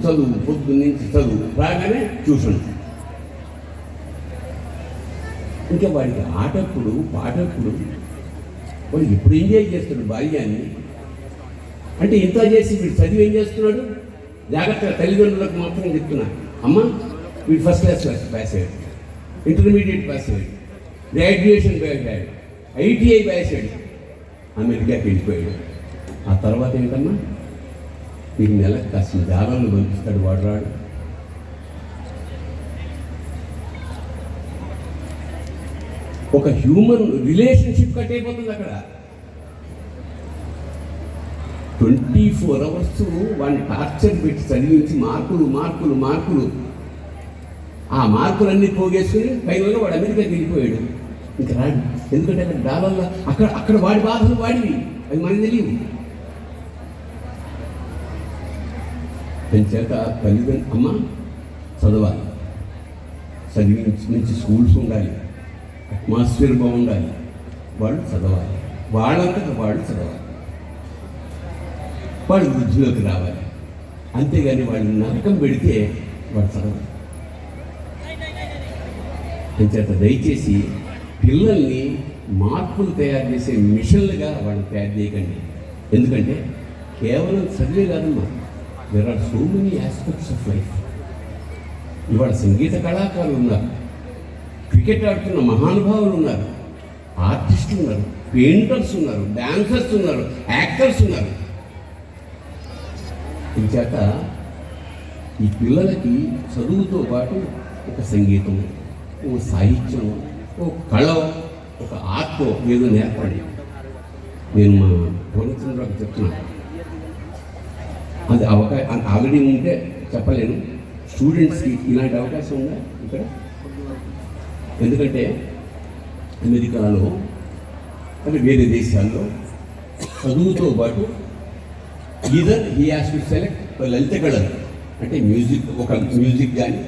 చదువు, పొద్దున్నుంచి చదువు, రాగానే ట్యూషన్. ఇంకా వాడికి ఆటప్పుడు పాటప్పుడు వాడు ఎప్పుడు ఎంజాయ్ చేస్తాడు బాల్యాన్ని. అంటే ఇంత చేసి వీడు చదివి ఏం చేస్తున్నాడు? జాగ్రత్తగా తల్లిదండ్రులకు మాత్రం చెప్తున్నా, అమ్మ వీడు ఫస్ట్ క్లాస్ పాస్ అయ్యాడు, ఇంటర్మీడియట్ పాస్ అయ్యాడు, గ్రాడ్యుయేషన్ పాస్ అయ్యాడు, ITI పాస్ అయ్యాడు, అమెరికాకి వెళ్ళిపోయాడు. ఆ తర్వాత ఏంటమ్మా? మీకు నెలకు కాసిన దారాలను పంపిస్తాడు, వాడు రాడు. ఒక హ్యూమన్ రిలేషన్షిప్ కట్ అయిపోతుంది అక్కడ. 24 hours వాడిని టార్చర్ పెట్టి చదివించి మార్కులు ఆ మార్కులన్నీ పోగేసుకుని ఫైనల్గా వాడు అమెరికాకి వెళ్ళిపోయాడు. ఇంకా రాడు. ఎందుకంటే అక్కడ డాలర్లో అక్కడ వాడి బాధలు వాడివి, అవి మనకి తెలియవు. చేత తల్లిదండ్రులు అమ్మ చదవాలి, చదివించి మంచి స్కూల్స్ ఉండాలి, అట్మాస్ఫియర్ బాగుండాలి, వాళ్ళు చదవాలి, వాళ్ళంతటా వాళ్ళు చదవాలి, వాళ్ళు వృద్ధిలోకి రావాలి. అంతేగాని వాళ్ళు నరకం పెడితే వాడు చదవాలి. అంచేత దయచేసి పిల్లల్ని మార్పులు తయారు చేసే మిషన్లుగా వాళ్ళు తయారు చేయకండి. ఎందుకంటే కేవలం చదివే కాదమ్మా, there are so many aspects of life. ఇవాళ సంగీత కళాకారులు ఉన్నారు, క్రికెట్ ఆడుతున్న మహానుభావులు ఉన్నారు, ఆర్టిస్టులు ఉన్నారు, పెయింటర్స్ ఉన్నారు, డాన్సర్స్ ఉన్నారు, యాక్టర్స్ ఉన్నారు. ఇంచేత ఈ పిల్లలకి చదువుతో పాటు ఒక సంగీతం, ఒక సాహిత్యం, ఒక కళ, ఒక ఆర్ట్ ఏదో నేర్పండి. నేను మా పూర్ణచంద్రకి చెప్తున్నాను, అది అవకాశం ఆల్రెడీ ఉంటే చెప్పలేను. స్టూడెంట్స్కి ఇలాంటి అవకాశం ఉందా ఇక్కడ? ఎందుకంటే అమెరికాలో అంటే వేరే దేశాల్లో చదువుతో పాటు either he has to select లలిత కళలు, అంటే మ్యూజిక్ కానీ,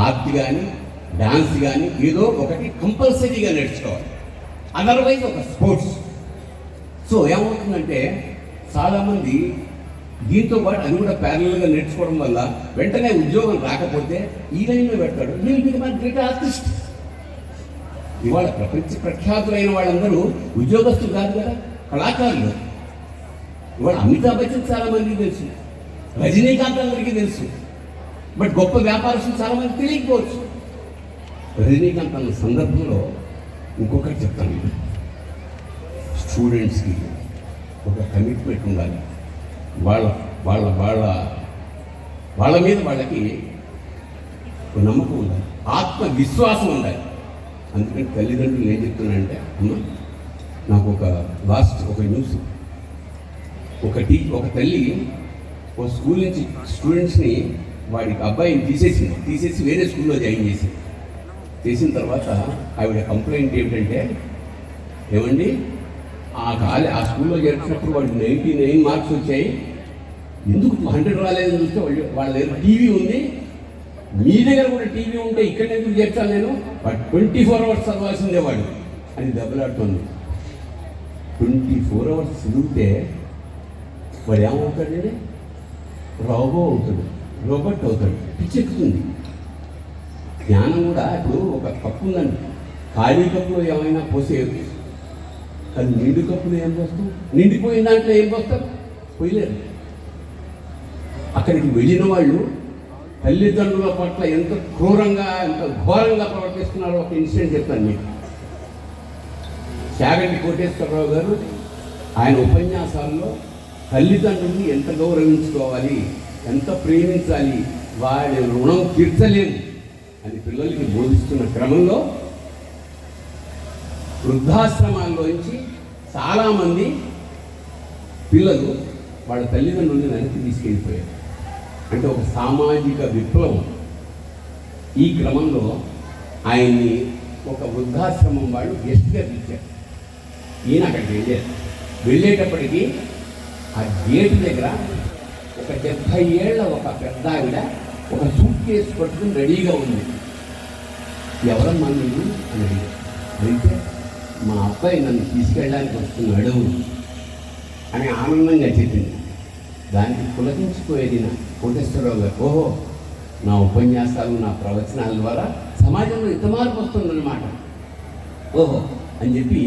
ఆర్ట్ కానీ, డాన్స్ కానీ ఏదో ఒకటి కంపల్సరీగా నేర్చుకోవాలి. అదర్వైజ్ ఒక స్పోర్ట్స్. సో ఏమవుతుందంటే చాలామంది దీంతో పాటు అది కూడా ప్యారలల్గా నేర్చుకోవడం వల్ల వెంటనే ఉద్యోగం రాకపోతే ఈ లైన్లో పెడతాడు, గ్రేట్ ఆర్టిస్ట్. ఇవాళ ప్రపంచ ప్రఖ్యాతులైన వాళ్ళందరూ ఉద్యోగస్తులు కాదు కదా, కళాకారులు. ఇవాళ అమితాబ్ బచ్చన్ చాలామందికి తెలుసు, రజనీకాంత్ అందరికీ తెలుసు, బట్ గొప్ప వ్యాపారస్తులు చాలామంది తెలియకపోవచ్చు. రజనీకాంత్ అన్న సందర్భంలో ఇంకొకటి చెప్తాను, స్టూడెంట్స్కి ఒక కమిట్మెంట్ ఉండాలి, వాళ్ళ వాళ్ళ వాళ్ళ వాళ్ళ మీద వాళ్ళకి నమ్మకం ఉండాలి, ఆత్మవిశ్వాసం ఉండాలి. అందుకని తల్లిదండ్రులు ఏం చెప్తున్నానంటే, అమ్మ నాకు ఒక న్యూస్, ఒక తల్లి ఒక స్కూల్ నుంచి స్టూడెంట్స్ని వాడికి అబ్బాయిని తీసేసి వేరే స్కూల్లో జాయిన్ చేసిన తర్వాత ఆవిడ కంప్లైంట్ ఏమిటంటే, ఏమండి ఆ స్కూల్లో చేర్చినప్పుడు వాడికి 99 మార్క్స్ వచ్చాయి, ఎందుకు 100 రాలేదని చూస్తే వాళ్ళ దగ్గర టీవీ ఉంది, మీ దగ్గర కూడా టీవీ ఉంటే ఇక్కడ ఎందుకు చేర్చాలి నేను, వాడు 24 hours చదవాల్సిందే వాడు అని దెబ్బలాడుతుంది. 24 hours చదివితే వాడు ఏమవుతాడండి? రోబోట్ అవుతాడు, పిచ్చెక్కుతుంది. జ్ఞానం కూడా ఇప్పుడు ఒక కప్పు ఉందండి, ఖాళీ కప్పులో ఏమైనా పోసేయదు, అది నిండు కప్పులో ఏం పోస్తాం, నిండిపోయిన దాంట్లో ఏం పోస్తారు? పోయలేరు. అక్కడికి వెళ్ళిన వాళ్ళు తల్లిదండ్రుల పట్ల ఎంత క్రూరంగా, ఎంత ఘోరంగా ప్రవర్తిస్తున్నారో ఒక ఇన్సిడెంట్ చెప్తాను మీకు. చాగంటి కోటేశ్వరరావు గారు ఆయన ఉపన్యాసాల్లో తల్లిదండ్రుల్ని ఎంత గౌరవించుకోవాలి, ఎంత ప్రేమించాలి, వాడి రుణం తీర్చలేము అని పిల్లలకి బోధిస్తున్న క్రమంలో వృద్ధాశ్రమాల్లోంచి చాలామంది పిల్లలు వాళ్ళ తల్లిదండ్రుల్ని వెనక్కి తీసుకెళ్ళిపోయారు. అంటే ఒక సామాజిక విప్లవం. ఈ క్రమంలో ఆయన్ని ఒక వృద్ధాశ్రమం వాళ్ళు గెస్ట్గా పిలిచారు. ఈయన అక్కడికి వెళ్ళేటప్పటికీ ఆ గేటు దగ్గర ఒక 70 ఏళ్ల ఒక పెద్ద ఆవిడ ఒక సూట్ కేసు పట్టుకుని రెడీగా ఉంది. ఎవరమ్మా మీరు అని అడిగితే, మా అబ్బాయి నన్ను తీసుకెళ్ళడానికి వస్తున్నాడు అని ఆనందంగా చెప్పింది. దానికి పులకించిపోయేది నా కోటేశ్వరరావు గారు. ఓహో, నా ఉపన్యాసాలు నా ప్రవచనాల ద్వారా సమాజంలో ఇంత మార్పు వస్తుందన్నమాట, ఓహో అని చెప్పి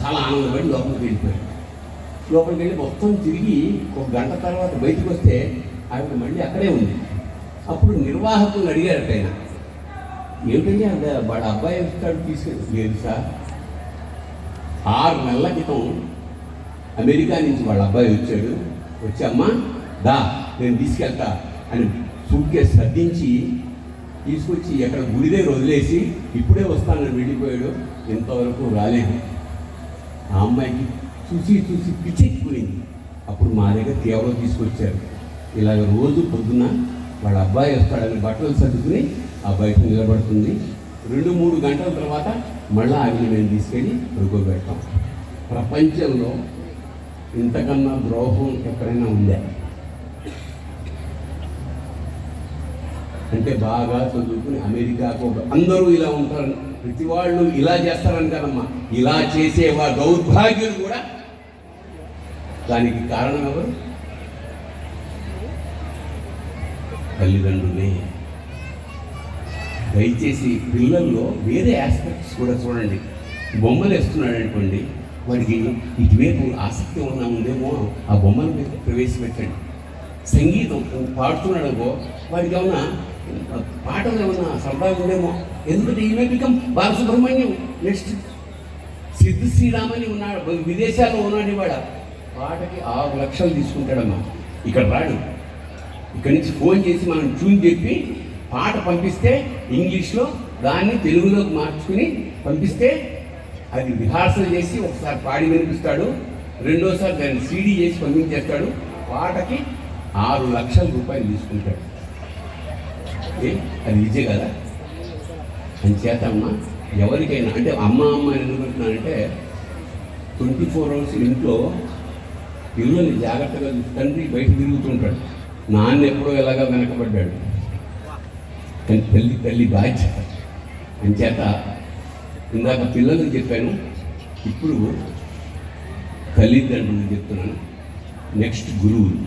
చాలా ఆనందపడి లోపలికి వెళ్ళిపోయాడు. లోపలికి వెళ్ళి మొత్తం తిరిగి ఒక గంట తర్వాత బయటకు వస్తే ఆవిడ మళ్ళీ అక్కడే ఉంది. అప్పుడు నిర్వాహకులు అడిగారట ఆయన, ఏమిటంటే అంటే వాడు అబ్బాయి వస్తాడు తీసుకెళ్ళి. లేదు సార్, 6 నెలల క్రితం అమెరికా నుంచి వాళ్ళ అబ్బాయి వచ్చాడు, వచ్చి అమ్మా దా నేను తీసుకెళ్తా అని సూట్ కేసు సర్దించి తీసుకొచ్చి ఎక్కడ గుడి దగ్గర వదిలేసి ఇప్పుడే వస్తానని వెళ్ళిపోయాడు, ఇంతవరకు రాలేదు. ఆ అమ్మాయికి చూసి చూసి పిచ్చెక్కిపోయింది. అప్పుడు మా దగ్గర కేవలం తీసుకొచ్చారు. ఇలాగ రోజు పొద్దున్న వాళ్ళ అబ్బాయి వస్తాడని బట్టలు సర్దుకుని ఆ బయట నిలబడుతుంది. 2-3 గంటల తర్వాత మళ్ళీ ఆవిడ మేము తీసుకెళ్ళి పడుకోబెడతాం. ప్రపంచంలో ఇంతకన్నా ద్రోహం ఎక్కడైనా ఉందా? అంటే బాగా చదువుకుని అమెరికాకు అందరూ ఇలా ఉంటారని, ప్రతి వాళ్ళు ఇలా చేస్తారని కదమ్మా, ఇలా చేసేవా దౌర్భాగ్యులు కూడా. దానికి కారణం ఎవరు? తల్లిదండ్రులే. దయచేసి పిల్లల్లో వేరే ఆస్పెక్ట్స్ కూడా చూడండి. బొమ్మలు వేస్తున్నాడు అనుకోండి, వాడికి ఇటువైపు ఆసక్తి ఉన్నా ఉందేమో ఆ బొమ్మల మీద ప్రవేశపెట్టండి. సంగీతం పాడుతున్నాడు అనుకో, వాడికి ఏమన్నా పాటలు ఏమన్నా సరదా ఉందేమో. ఎందుకంటే ఈమె బికమ్ బాలసుబ్రహ్మణ్యం, నెక్స్ట్ సిద్ధు శ్రీరామని ఉన్నాడు, విదేశాల్లో ఉన్నాడు. వాడు పాటకి 6 లక్షలు తీసుకుంటాడమ్మా. ఇక్కడ రాడు, ఇక్కడి నుంచి ఫోన్ చేసి మనం ట్యూన్ చెప్పి పాట పంపిస్తే ఇంగ్లీష్లో దాన్ని తెలుగులోకి మార్చుకుని పంపిస్తే అది రిహార్సల్ చేసి ఒకసారి పాడి వినిపిస్తాడు, రెండోసారి దాన్ని సీడీ చేసి పంపించేస్తాడు. పాటకి 6 లక్షల రూపాయలు తీసుకుంటాడు. అది నిజే కదా. అని చేత అమ్మ ఎవరికైనా, అంటే అమ్మ అని ఎందుకుంటున్నానంటే 24 అవర్స్ ఇంట్లో పిల్లల్ని జాగ్రత్తగా తండ్రి బయట తిరుగుతుంటాడు. నాన్న ఎప్పుడో ఎలాగా వెనకబడ్డాడు, కానీ తల్లి బాధ్యత. అని చేత ఇందాక పిల్లలకు చెప్పాను, ఇప్పుడు తల్లిదండ్రులు చెప్తున్నాను, నెక్స్ట్ గురువులు.